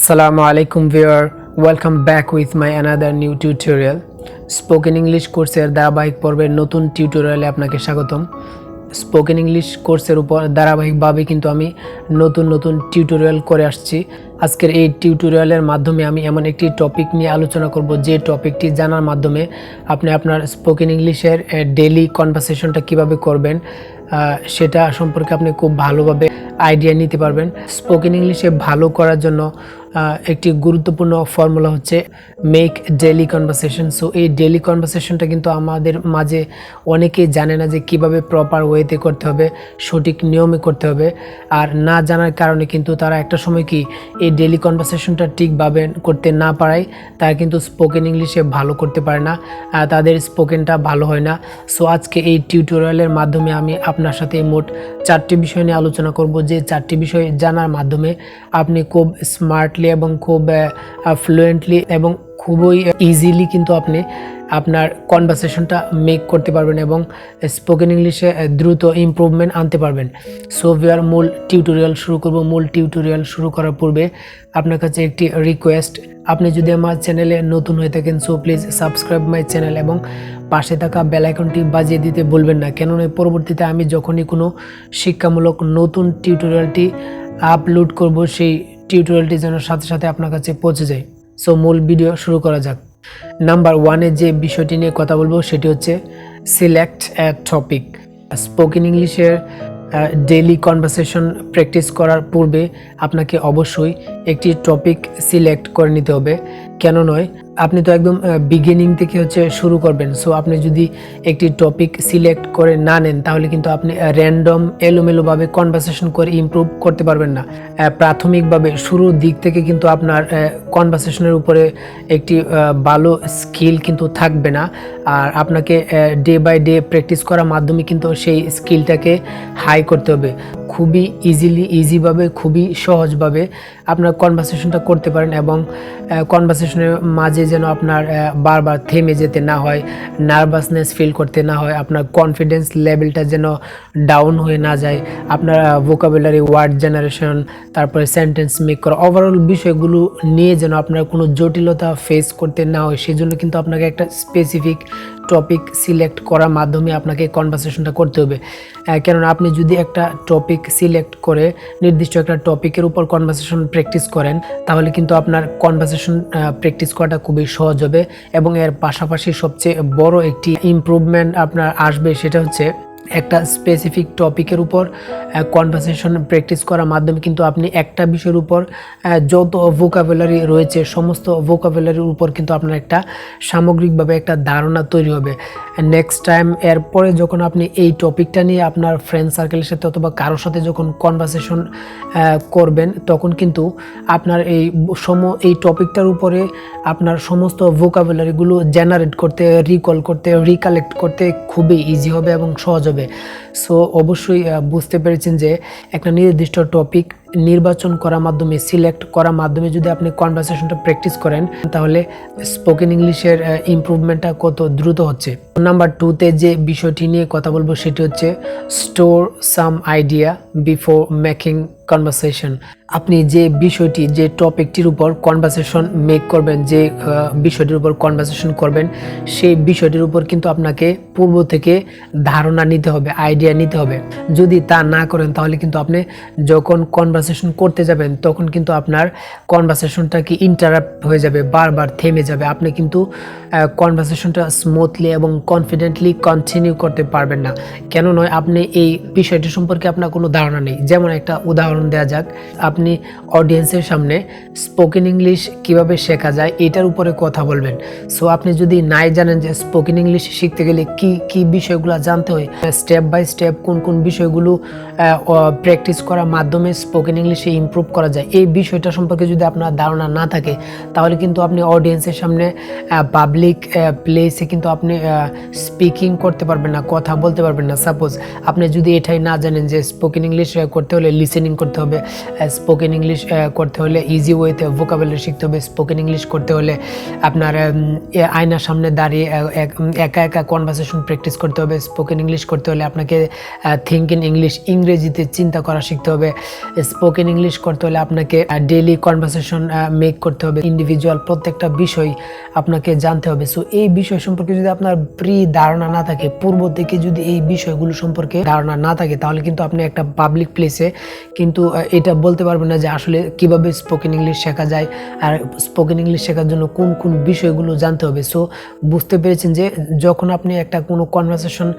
Assalamualaikum viewer, welcome back with my another new tutorial. Spoken English কোর্সের ধারাবাহিক পর্বের নতুন টিউটোরিয়ালে আপনাকে স্বাগতম। স্পোকেন ইংলিশ কোর্সের উপর ধারাবাহিকভাবে কিন্তু আমি নতুন টিউটোরিয়াল করে আসছি। আজকের এই টিউটোরিয়ালের মাধ্যমে আমি এমন একটি টপিক নিয়ে আলোচনা করব যে টপিকটি জানার মাধ্যমে আপনি আপনার স্পোকেন ইংলিশের ডেইলি কনভারসেশনটা কিভাবে করবেন সেটা সম্পর্কে আপনি খুব ভালোভাবে আইডিয়া নিতে পারবেন। স্পোকেন ইংলিশে ভালো করার জন্য একটি গুরুত্বপূর্ণ ফর্মুলা হচ্ছে মেক ডেইলি কনভারসেশন। সো এই ডেইলি কনভারসেশনটা কিন্তু আমাদের মাঝে অনেকেই জানে না যে কিভাবে প্রপার ওয়েতে করতে হবে, সঠিক নিয়মে করতে হবে। আর না জানার কারণে কিন্তু তারা একটা সময় কি এই ডেইলি কনভারসেশনটা ঠিকভাবে করতে না পারায় তারা কিন্তু স্পোকেন ইংলিশে ভালো করতে পারে না, তাদের স্পোকেনটা ভালো হয় না। সো আজকে এই টিউটোরিয়ালের মাধ্যমে আমি আপনার সাথে মোট 4টি বিষয় নিয়ে আলোচনা করব, যে 4টি বিষয় জানার মাধ্যমে আপনি খুব স্মার্টলি এবং খুব ফ্লুয়েন্টলি এবং খুবই ইজিলি কিন্তু আপনি আপনার কনভারসেশনটা মেক করতে পারবেন এবং স্পোকেন ইংলিশে দ্রুত ইমপ্রুভমেন্ট আনতে পারবেন। সো ভিউয়ার, মূল টিউটোরিয়াল শুরু করব। মূল টিউটোরিয়াল শুরু করার পূর্বে আপনার কাছে একটি রিকোয়েস্ট, আপনি যদি আমার চ্যানেলে নতুন হয়ে থাকেন so please subscribe my channel এবং পাশে থাকা বেল আইকনটি বাজিয়ে দিতে ভুলবেন না, কেননা পরবর্তীতে আমি যখনই কোনো শিক্ষামূলক নতুন টিউটোরিয়ালটি আপলোড করব সেই টিউটোরিয়ালটি যেন সাথে সাথে আপনার কাছে পৌঁছে যায়। সো মূল ভিডিও শুরু করা যাক। নাম্বার 1-এ যে বিষয়টি নিয়ে কথা বলবো সেটি হচ্ছে সিলেক্ট এ টপিক। স্পোকেন ইংলিশের ডেইলি কনভারসেশন প্র্যাকটিস করার পূর্বে আপনাকে অবশ্যই একটি টপিক সিলেক্ট করে নিতে হবে। কেন নয়, আপনি তো একদম বিগিনিং থেকে শুরু করবেন। সো আপনি যদি একটি টপিক সিলেক্ট করে না নেন তাহলে কিন্তু আপনি র্যান্ডম এলোমেলোভাবে কনভারসেশন করে ইমপ্রুভ করতে পারবেন না। প্রাথমিকভাবে শুরুর দিক থেকে কিন্তু আপনার কনভারসেশনের উপরে একটি ভালো স্কিল কিন্তু থাকবে না। আর আপনাকে ডে বাই ডে প্র্যাকটিস করার মাধ্যমে কিন্তু সেই স্কিলটাকে হাই করতে হবে। খুবই ইজিভাবে খুবই সহজভাবে আপনার কনভারসেশনটা করতে পারেন এবং কনভারসেশনের মাঝে যেন আপনার বারবার থেমে যেতে না হয়, নার্ভাসনেস ফিল করতে না হয়, আপনার কনফিডেন্স লেভেলটা যেন ডাউন হয়ে না যায়, আপনার ভোকাবুলারি, ওয়ার্ড জেনারেশন, তারপরে সেন্টেন্স মেক করা, ওভারঅল বিষয়গুলো নিয়ে যেন আপনার কোনো জটিলতা ফেস করতে না হয়। সেজন্য কিন্তু আপনাকে একটা স্পেসিফিক টপিক সিলেক্ট করার মাধ্যমে আপনাকে কনভারসেশনটা করতে হবে। কেননা আপনি যদি একটা টপিক সিলেক্ট করে নির্দিষ্ট একটা টপিকের উপর কনভারসেশন প্র্যাকটিস করেন তাহলে কিন্তু আপনার কনভারসেশন প্র্যাকটিস করাটা খুবই সহজ হবে এবং এর পাশাপাশি সবচেয়ে বড় একটি ইমপ্রুভমেন্ট আপনার আসবে, সেটা হচ্ছে একটা স্পেসিফিক টপিকের উপর কনভারসেশন প্র্যাকটিস করার মাধ্যমে কিন্তু আপনি একটা বিষয়ের উপর যত ভোকাবুলারি রয়েছে সমস্ত ভোকাবুলারির উপর কিন্তু আপনার একটা সামগ্রিকভাবে একটা ধারণা তৈরি হবে। নেক্সট টাইম এরপরে যখন আপনি এই টপিকটা নিয়ে আপনার ফ্রেন্ড সার্কেলের সাথে অথবা কারোর সাথে যখন কনভারসেশন করবেন তখন কিন্তু আপনার এই টপিকটার উপরে আপনার সমস্ত ভোকাবুলারিগুলো জেনারেট করতে, রিকল করতে, রিকালেক্ট করতে খুবই ইজি হবে এবং সহজ হবে। সো অবশ্যই বুঝতে পেরেছেন যে একটা নির্দিষ্ট টপিক নির্বাচন করার মাধ্যমে, সিলেক্ট করার মাধ্যমে যদি আপনি কনভারসেশনটা প্র্যাকটিস করেন তাহলে স্পোকেন ইংলিশের ইমপ্রুভমেন্টটা কত দ্রুত হচ্ছে। নাম্বার 2-তে যে বিষয়টি নিয়ে কথা বলবো সেটি হচ্ছে store some idea before making conversation. আপনি যে বিষয়টি, যে টপিকটির উপর কনভারসেশন মেক করবেন, যে বিষয়টির উপর কনভারসেশন করবেন সেই বিষয়টির উপর কিন্তু আপনাকে পূর্ব থেকে ধারণা নিতে হবে, আইডিয়া নিতে হবে। যদি তা না করেন তাহলে কিন্তু আপনি যখন কনভারসেশন করতে যাবেন তখন কিন্তু আপনার কনভারসেশনটা কি ইন্টারাপ্ট হয়ে যাবে, বারবার থেমে যাবে। আপনি কিন্তু কনভারসেশনটা স্মুথলি এবং কনফিডেন্টলি কন্টিনিউ করতে পারবেন না। কেন নয়, আপনি এই বিষয়টি সম্পর্কে আপনার কোনো ধারণা নেই। যেমন একটা উদাহরণ দেওয়া যাক, আপনি অডিয়েন্সের সামনে স্পোকেন ইংলিশ কিভাবে শেখা যায় এটার উপরে কথা বলবেন। সো আপনি যদি নাই জানেন যে স্পোকেন ইংলিশ শিখতে গেলে কি বিষয়গুলো জানতে হয়, স্টেপ বাই স্টেপ কোন বিষয়গুলো প্র্যাকটিস করার মাধ্যমে স্পোকেন ইংলিশে ইমপ্রুভ করা যায়, এই বিষয়টা সম্পর্কে যদি আপনার ধারণা না থাকে তাহলে কিন্তু আপনি অডিয়েন্সের সামনে পাবলিক প্লেসে কিন্তু আপনি স্পিকিং করতে পারবেন না, কথা বলতে পারবেন না। সাপোজ আপনি যদি এটাই না জানেন যে স্পোকেন ইংলিশ করতে হলে লিসেনিং করতে হবে, স্পোকেন ইংলিশ করতে হলে ইজি ওয়েতে ভোকাবুলারি শিখতে হবে, স্পোকেন ইংলিশ করতে হলে আপনার আয়নার সামনে দাঁড়িয়ে একা কনভারসেশন প্র্যাকটিস করতে হবে, স্পোকেন ইংলিশ করতে হলে আপনাকে থিঙ্ক ইন ইংলিশ, ইংরেজিতে চিন্তা করা শিখতে হবে, স্পোকেন ইংলিশ করতে হলে আপনাকে ডেইলি কনভারসেশন মেক করতে হবে, ইন্ডিভিজুয়াল প্রত্যেকটা বিষয় আপনাকে জানতে হবে। সো এই বিষয় সম্পর্কে যদি আপনার ধারণা না থাকে, পূর্ব থেকে যদি এই বিষয়গুলো সম্পর্কে ধারণা না থাকে, তাহলে কিন্তু আপনি একটা পাবলিক প্লেসে কিন্তু এটা বলতে পারবেন না যে আসলে কিভাবে স্পোকেন ইংলিশ শেখা যায় আর স্পোকেন ইংলিশ শেখার জন্য কোন কোন বিষয়গুলো জানতে হবে। সো বুঝতে পেরেছেন যে যখন আপনি একটা কোনো কনভারসেশন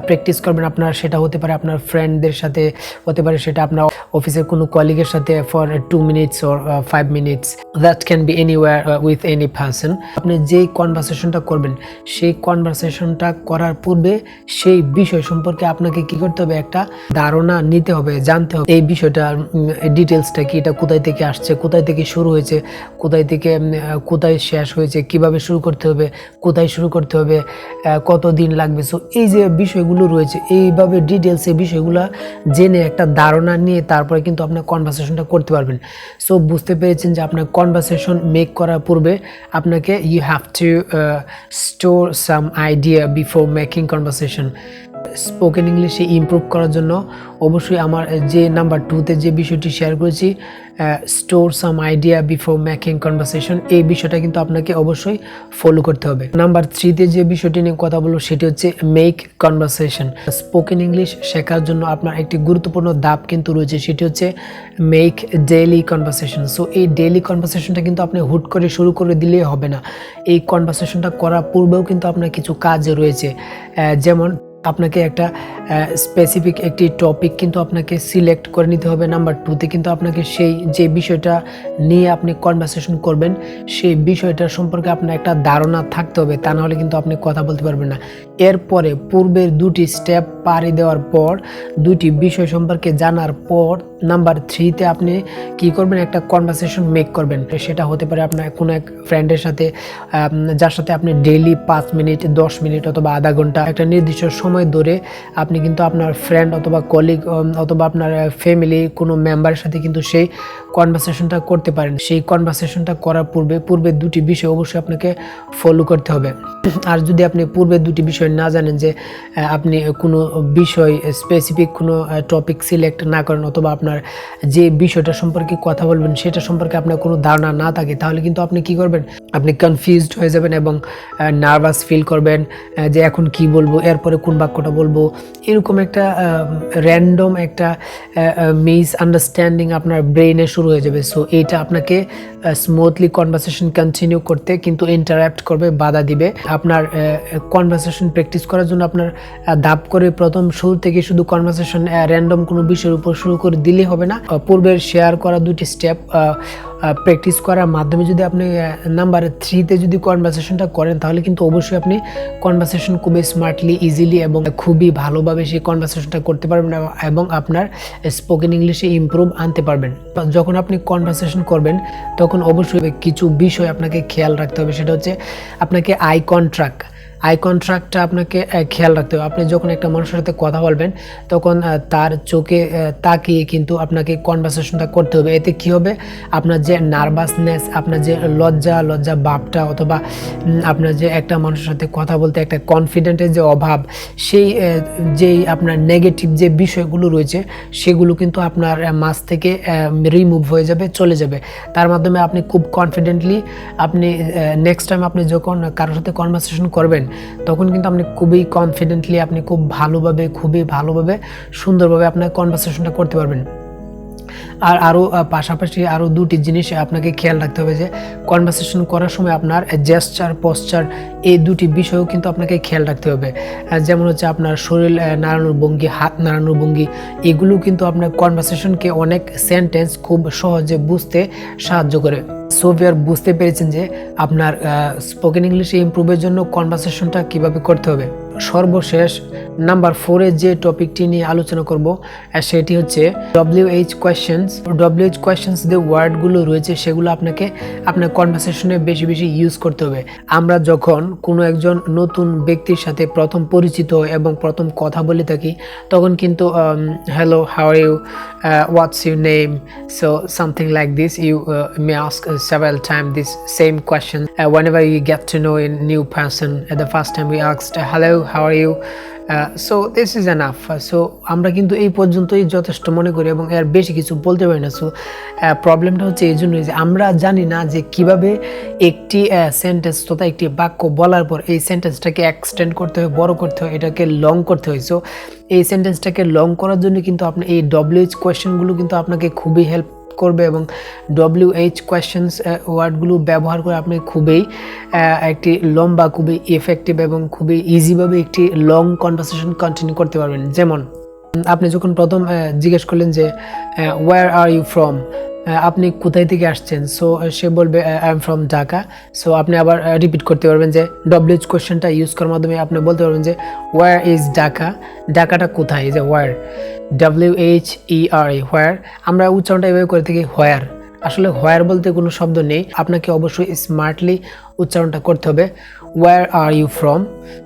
প্র্যাকটিস করবেন, আপনার সেটা হতে পারে আপনার ফ্রেন্ডদের সাথে, হতে পারে সেটা আপনার অফিসের কোনো কলিগের সাথে for 2 minutes or 5 minutes, that can be anywhere with any person. আপনি যেই কনভারসেশনটা করবেন সেই কনভারসেশনটা করার পূর্বে সেই বিষয় সম্পর্কে আপনাকে কি করতে হবে, একটা ধারণা নিতে হবে, জানতে হবে এই বিষয়টা ডিটেলসটা কি, এটা কোথায় থেকে আসছে, কোথায় থেকে শুরু হয়েছে, কোথায় থেকে কোথায় শেষ হয়েছে, কিভাবে শুরু করতে হবে, কোথায় শুরু করতে হবে, কতদিন লাগবে। সো এই যে বিষয়গুলো রয়েছে, এইভাবে ডিটেলস এই বিষয়গুলো জেনে একটা ধারণা নিয়ে তারপরে কিন্তু আপনার কনভারসেশনটা করতে পারবেন। সো বুঝতে পেরেছেন যে আপনার কনভারসেশন মেক করার পূর্বে আপনাকে you have to store some idea before making conversation. Spoken ইংলিশে ইমপ্রুভ করার জন্য অবশ্যই আমার যে নাম্বার 2তে যে বিষয়টি শেয়ার করেছি, store some idea before making conversation, এই বিষয়টা কিন্তু আপনাকে অবশ্যই ফলো করতে হবে। নাম্বার 3তে যে বিষয়টি নিয়ে কথা বলবো সেটি হচ্ছে মেক কনভারসেশন। স্পোকেন ইংলিশ শেখার জন্য আপনার একটি গুরুত্বপূর্ণ ধাপ কিন্তু রয়েছে, সেটি হচ্ছে মেক ডেইলি কনভারসেশন। সো এই ডেইলি কনভারসেশনটা কিন্তু আপনি হুট করে শুরু করে দিলেই হবে না। এই কনভারসেশনটা করার পূর্বেও কিন্তু আপনার কিছু কাজ রয়েছে, যেমন আপনাকে একটা স্পেসিফিক একটি টপিক কিন্তু আপনাকে সিলেক্ট করে নিতে হবে। নাম্বার 2তে কিন্তু আপনাকে সেই যে বিষয়টা নিয়ে আপনি কনভারসেশন করবেন সেই বিষয়টা সম্পর্কে আপনার একটা ধারণা থাকতে হবে, তা নাহলে কিন্তু আপনি কথা বলতে পারবেন না। এরপরে পূর্বের 2টি স্টেপ পাড়ি দেওয়ার পর, 2টি বিষয় সম্পর্কে জানার পর নাম্বার 3তে আপনি কি করবেন, একটা কনভারসেশন মেক করবেন। সেটা হতে পারে আপনার কোনো এক ফ্রেন্ডের সাথে, যার সাথে আপনি ডেইলি 5 মিনিট 10 মিনিট অথবা আধা ঘন্টা একটা নির্দিষ্ট সময় ধরে আপনি কিন্তু আপনার ফ্রেন্ড অথবা কলিগ অথবা আপনার ফ্যামিলি কোনো মেম্বারের সাথে কিন্তু সেই কনভারসেশনটা করতে পারেন। সেই কনভারসেশনটা করার পূর্বে 2টি বিষয় অবশ্যই আপনাকে ফলো করতে হবে। আর যদি আপনি পূর্বে 2টি বিষয় না জানেন, যে আপনি কোনো বিষয় স্পেসিফিক কোনো টপিক সিলেক্ট না করেন অথবা আপনার যে বিষয়টা সম্পর্কে কথা বলবেন সেটা সম্পর্কে আপনার কোনো ধারণা না থাকে, তাহলে কিন্তু আপনি কি করবেন, আপনি কনফিউজড হয়ে যাবেন এবং নার্ভাস ফিল করবেন যে এখন কি বলবো, এরপরে কোন বাক্যটা বলবো, এরকম একটা র্যান্ডম একটা মিস আন্ডারস্ট্যান্ডিং আপনার ব্রেইনে শুরু হয়ে যাবে। সো এইটা আপনাকে স্মুথলি কনভারসেশন কন্টিনিউ করতে কিন্তু ইন্টারাপ্ট করবে, বাধা দিবে। আপনার কনভারসেশন প্র্যাকটিস করার জন্য আপনার ধাপ করে প্রথম শুরু থেকে শুধু কনভারসেশন র্যান্ডম কোনো বিষয়ের উপর শুরু করে দিলে হবে না। পূর্বের শেয়ার করা 2টি স্টেপ প্র্যাকটিস করার মাধ্যমে যদি আপনি নাম্বার 3তে যদি কনভারসেশনটা করেন, তাহলে কিন্তু অবশ্যই আপনি কনভারসেশন খুবই স্মার্টলি, ইজিলি এবং খুবই ভালোভাবে সেই কনভারসেশনটা করতে পারবেন এবং আপনার স্পোকেন ইংলিশে ইমপ্রুভ আনতে পারবেন। যখন আপনি কনভারসেশন করবেন তখন অবশ্যই কিছু বিষয় আপনাকে খেয়াল রাখতে হবে, সেটা হচ্ছে আপনাকে আই কন্ট্রাক্টটা আপনাকে খেয়াল রাখতে হবে। আপনি যখন একটা মানুষের সাথে কথা বলবেন তখন তার চোখে তাকিয়ে কিন্তু আপনাকে কনভারসেশনটা করতে হবে। এতে কি হবে, আপনার যে নার্ভাসনেস, আপনার যে লজ্জা ভাবটা অথবা আপনার যে একটা মানুষের সাথে কথা বলতে একটা কনফিডেন্টের যে অভাব, সেই যেই আপনার নেগেটিভ যে বিষয়গুলো রয়েছে সেগুলো কিন্তু আপনার মাঝ থেকে রিমুভ হয়ে যাবে, চলে যাবে। তার মাধ্যমে আপনি খুব কনফিডেন্টলি আপনি নেক্সট টাইম আপনি যখন কারোর সাথে কনভারসেশন করবেন তখন কিন্তু আপনি খুবই কনফিডেন্টলি, আপনি খুবই ভালোভাবে সুন্দরভাবে আপনার কনভারসেশনটা করতে পারবেন। আর পাশাপাশি আরও 2টি জিনিস আপনাকে খেয়াল রাখতে হবে, যে কনভারসেশন করার সময় আপনার জেস্চার, পশ্চার, এই 2টি বিষয়ও কিন্তু আপনাকে খেয়াল রাখতে হবে। যেমন হচ্ছে আপনার শরীর নাড়ানোর ভঙ্গি, হাত নাড়ানোর ভঙ্গি, এগুলো কিন্তু আপনার কনভারসেশনকে অনেক সেন্টেন্স খুব সহজে বুঝতে সাহায্য করে। সো ভিউয়ার, বুঝতে পেরেছেন যে আপনার স্পোকেন ইংলিশে ইমপ্রুভের জন্য কনভারসেশনটা কিভাবে করতে হবে। সর্বশেষ নাম্বার 4-এ যে টপিকটি নিয়ে আলোচনা করব সেটি হচ্ছে WH কোয়েশ্চেন্স। যে ওয়ার্ডগুলো রয়েছে সেগুলো আপনাকে আপনার কনভারসেশনে বেশি ইউজ করতে হবে। আমরা যখন কোনো একজন নতুন ব্যক্তির সাথে প্রথম পরিচিত এবং প্রথম কথা বলে থাকি তখন কিন্তু hello, how are you, what's your name, so something like this you may ask several times this same question whenever you get to know a new person. At the first time we asked hello, how are you, so this is enough. So আমরা কিন্তু এই পর্যন্তই যথেষ্ট মনে করি এবং এর বেশি কিছু বলতে পারি না। সো প্রবলেমটা হচ্ছে এই জন্যই যে আমরা জানি না যে কিভাবে একটি সেন্টেন্স তথা একটি বাক্য বলার পর এই সেন্টেন্সটাকে এক্সটেন্ড করতে হয়, বড় করতে হয়, এটাকে লং করতে হয়। সো এই সেন্টেন্সটাকে লং করার জন্য কিন্তু আপনি এই WH কোয়েশ্চেনগুলো কিন্তু আপনাকে খুবই হেল্প করবে এবং WH কোয়েশ্চেন্স ওয়ার্ডগুলো ব্যবহার করে আপনি খুবই একটি লম্বা, খুবই ইফেক্টিভ এবং খুবই ইজিভাবে একটি লং কনভারসেশন কন্টিনিউ করতে পারবেন। যেমন আপনি যখন প্রথম জিজ্ঞেস করলেন যে ওয়্যার আর ইউ ফ্রম, আপনি কোথায় থেকে আসছেন, সো সে বলবে I am from Dhaka. So আপনি আবার রিপিট করতে পারবেন যে WH কোয়েশ্চেনটা ইউজ করার মাধ্যমে আপনি বলতে পারবেন যে ওয়্যার ইজ ঢাকা, ঢাকাটা কোথায়, যে ওয়্যার, WHERE, হোয়ার। আমরা উচ্চারণটা এভাবে করে থাকি হোয়ার, আসলে হোয়ার বলতে কোনো শব্দ নেই, আপনাকে অবশ্যই স্মার্টলি উচ্চারণটা করতে হবে। Where are you from,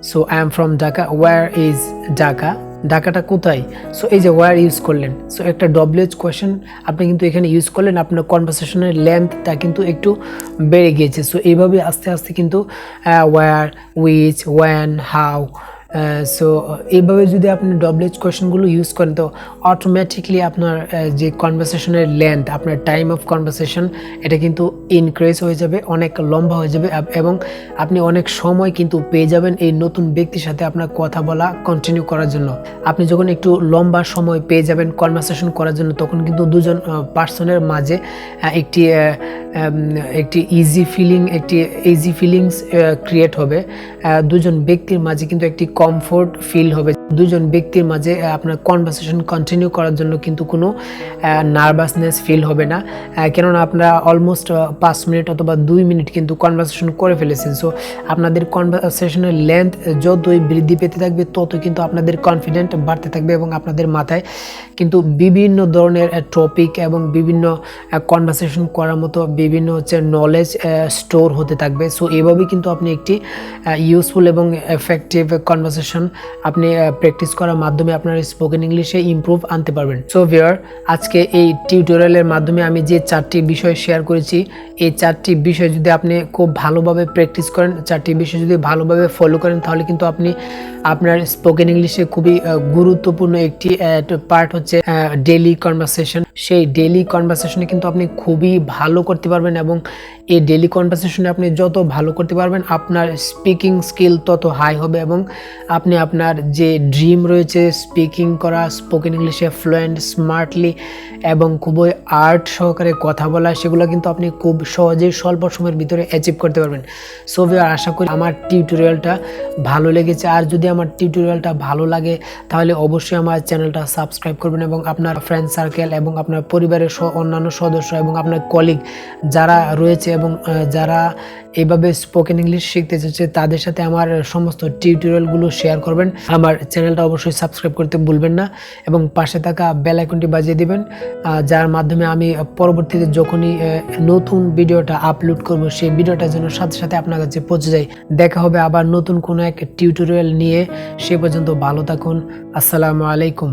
so I am from Dhaka, where is Dhaka, ঢাকাটা কোথায়। সো এই যে ওয়্যার ইউজ করলেন, সো একটা WH কোয়েশ্চেন আপনি কিন্তু এখানে ইউজ করলেন, আপনার কনভারসেশনের লেন্থটা কিন্তু একটু বেড়ে গিয়েছে। সো এইভাবে আস্তে আস্তে কিন্তু where, which, when, how, so এইভাবে যদি আপনি WH কোয়েশ্চেনগুলো ইউজ করেন তো অটোমেটিকলি আপনার যে কনভারসেশনের লেন্থ, আপনার টাইম অফ কনভারসেশন, এটা কিন্তু ইনক্রিজ হয়ে যাবে, অনেক লম্বা হয়ে যাবে এবং আপনি অনেক সময় কিন্তু পেয়ে যাবেন এই নতুন ব্যক্তির সাথে আপনার কথা বলা কন্টিনিউ করার জন্য। আপনি যখন একটু লম্বা সময় পেয়ে যাবেন কনভারসেশন করার জন্য, তখন কিন্তু দুজন পার্সনের মাঝে একটি ইজি ফিলিংস ক্রিয়েট হবে, দুজন ব্যক্তির মাঝে কিন্তু একটি কমফোর্ট ফিল হবে, দুজন ব্যক্তির মাঝে আপনার কনভারসেশন কন্টিনিউ করার জন্য কিন্তু কোনো নার্ভাসনেস ফিল হবে না, কেননা আপনারা অলমোস্ট 5 মিনিট অথবা 2 মিনিট কিন্তু কনভারসেশন করে ফেলেছেন। সো আপনাদের কনভারসেশনের লেন্থ যতই বৃদ্ধি পেতে থাকবে ততই কিন্তু আপনাদের কনফিডেন্ট বাড়তে থাকবে এবং আপনাদের মাথায় কিন্তু বিভিন্ন ধরনের টপিক এবং বিভিন্ন কনভারসেশন করার মতো বিভিন্ন হচ্ছে নলেজ স্টোর হতে থাকবে। সো এইভাবেই কিন্তু আপনি একটি ইউজফুল এবং এফেক্টিভ কনভারসেশন আপনি প্র্যাকটিস করার মাধ্যমে আপনার স্পোকেন ইংলিশে ইমপ্রুভ আনতে পারবেন। সো ভিউয়ার, আজকে এই টিউটোরিয়ালের মাধ্যমে আমি যে 4টি বিষয় শেয়ার করেছি, এই 4টি বিষয় যদি আপনি খুব ভালোভাবে প্র্যাকটিস করেন, 4টি বিষয় যদি ভালোভাবে ফলো করেন, তাহলে কিন্তু আপনি আপনার স্পোকেন ইংলিশে খুবই গুরুত্বপূর্ণ একটি পার্ট হচ্ছে ডেইলি কনভারসেশন, সেই ডেইলি কনভারসেশনে কিন্তু আপনি খুবই ভালো করতে পারবেন এবং এই ডেইলি কনভারসেশনে আপনি যত ভালো করতে পারবেন আপনার স্পিকিং স্কিল তত হাই হবে এবং আপনি আপনার যে ড্রিম রয়েছে স্পিকিং করা, স্পোকেন ইংলিশে ফ্লুয়েন্ট, স্মার্টলি এবং খুবই আর্ট সহকারে কথা বলা, সেগুলো কিন্তু আপনি খুব সহজেই স্বল্প সময়ের ভিতরে অ্যাচিভ করতে পারবেন। সো ভিউয়ার, আশা করি আমার টিউটোরিয়ালটা ভালো লেগেছে, আর যদি আমার টিউটোরিয়ালটা ভালো লাগে তাহলে অবশ্যই আমার চ্যানেলটা সাবস্ক্রাইব করবেন এবং আপনার ফ্রেন্ড সার্কেল এবং আপনার পরিবারের অন্যান্য সদস্য এবং আপনার কলিগ যারা রয়েছে এবং যারা এইভাবে স্পোকেন ইংলিশ শিখতে চাচ্ছে তাদের সাথে আমার সমস্ত টিউটোরিয়ালগুলো শেয়ার করবেন। আমার চ্যানেলটা অবশ্যই সাবস্ক্রাইব করতে ভুলবেন না এবং পাশে থাকা বেল আইকনটি বাজিয়ে দিবেন, যার মাধ্যমে আমি পরবর্তীতে যখনই নতুন ভিডিওটা আপলোড করব সেই ভিডিওটা যেন সাথে সাথে আপনার কাছে পৌঁছে যায়। দেখা হবে আবার নতুন কোনো এক টিউটোরিয়াল নিয়ে, সে পর্যন্ত ভালো থাকুন। আসসালামু আলাইকুম।